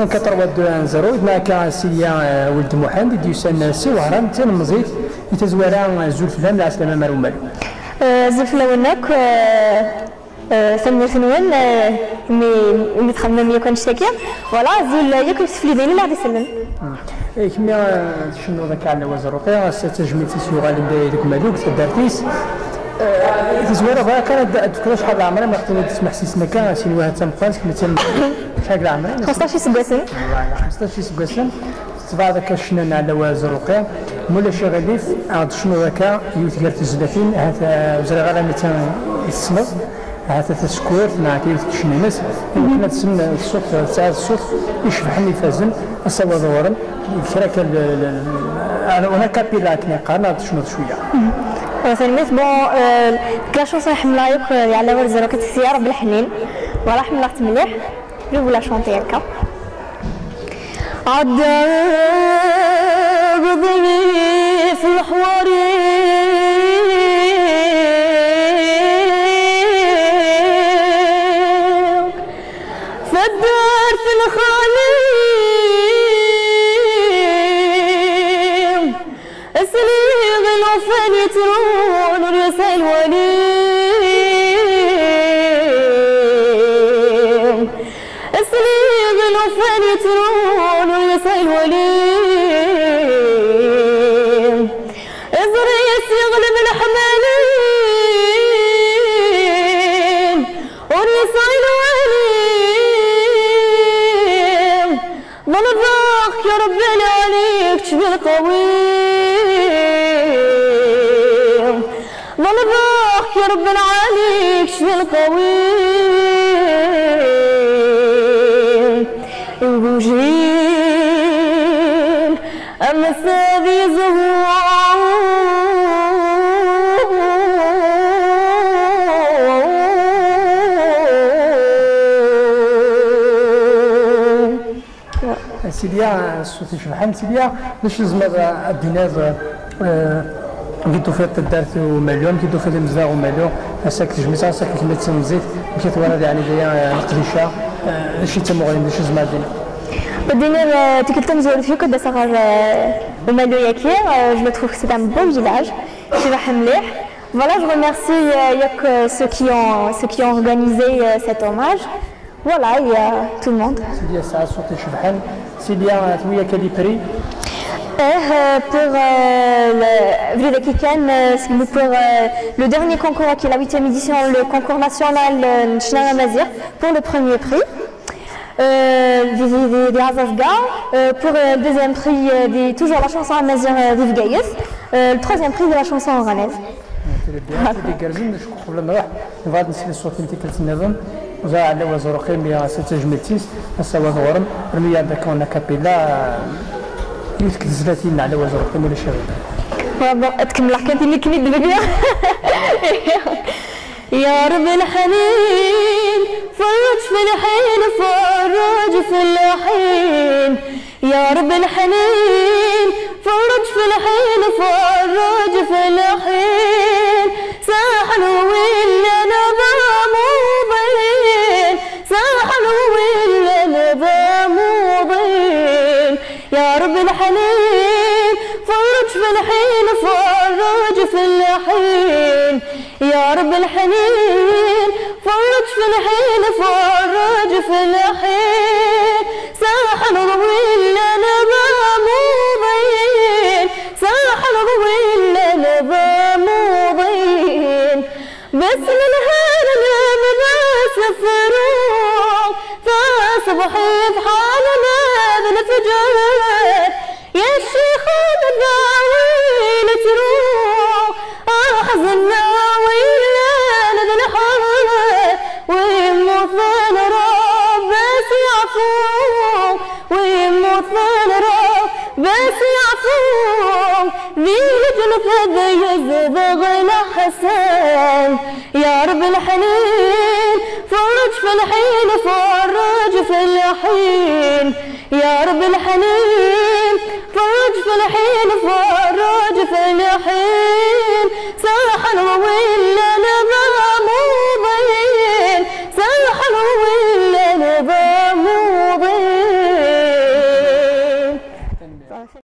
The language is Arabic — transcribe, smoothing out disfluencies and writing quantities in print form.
5-4-2-1-0 إذا كان سيا ولد محمد يسن سي وهران تنمزيت يتزورا زول فلان لا سلامة مالو مالو زول فلاونك سمير سنوان مي تخمم يكون شاكيا ولا زول ياك يسفلي بين لا يسلم كميا شنو ذاك على وزروقيا ستجميل تسيوغا اللي ديك مالوك تدارتيس تزويره بقى كانت تذكر شحال العمره ما قلت تسمح سيسنا كان شي واحد تنقاس كما شحال العمره 15 سكواسن 15 سكواسن تبع ذاك الشنان على وزروقيا مولا شي غليف عاد شنو ذاك يوثير تزلافين هذا وزرا غير مثلا يصنف هذا تسكوير مع كيف تشنينس كنا تسمى الصوت تاع الصوت يشبحني فازن السوا دورا كراك انا كابيلا كنا قارنا شنو شويه سلميت بون لا شونسون حملا ياك على ورد زرو كتسيار بالحنين ولا حملات مليح جو ولا شونتي هكا عاد قضي في الحواري فالدار في الخليل اسليغ الوفن يترون الرسائل وليم اسليغ الوفن يترون الرسائل وليم ازريس يغلب الحمالين والرسائل وليم ظل الضاق يا ربنا عليك شبه القويم ظل الضاق يا ربنا عليك شبه القويم وجين أما السابي زهور سيديا الصوت يشبحن سيديا باش زمر الديناز كيدو فيها الدارت ومليون كيدو فيها المزاغ ومليون هساك تجميسا هساك كما تنزيت مشيت ورا يعني ديا القريشه شي تمغين باش زمر الدينا الدينار تكلتم زور فيك دا صغر ومالو ياكي جو لو تروف سي ان بون فيلاج شبح مليح. Voilà, je remercie ceux qui ont organisé cet hommage. Voilà, il y a tout le monde. Sylvia, ça a sauté Chebhan. Sylvia, tu as quel prix? Pour le dernier concours qui est la 8e édition, le concours national Chnara Mazir, pour le premier prix. Des Azazga, pour le deuxième prix, toujours la chanson Mazir d'Ivgaïs, le troisième prix de la chanson oranaise. دي كارزين قبل ما نروح نبغى نسير الصوت انت كنت النظام وزا على وزرقي 196 هسا وزورم رمي عندك هنا كابيلا يمكن زلاتين على وزرقي ولا شي تكمل حكايتي اللي كنت دابا يا رب الحنين فرج في الحين فرج في الحين يا رب الحنين فرج في الحين فرج في الحين ساحل ولا نظام وضين ساحل ولا نظام وضين يا رب الحنين فرج في الحين فرج في الحين يا رب الحنين فرج في الحين فرج في الحين ساحل ولا نظام وضين ساحل ولا نظام وضين بس من هالنا بناس فروق فصبحي في حالنا بنفجر يا الشيخ بداوين تروح أحزننا ويلا نذنحر ويموتنا رب بس يعفو ويموتنا رب بس يعفو ذي لجنة ذي يزبغنا حسن يا رب الحنين فرج في الحين فرج في الحين يا رب الحنين فرج في الحين فرج في الحين ساحل ولا نظام وضين ساحل ولا نظام وضين ça m'a fait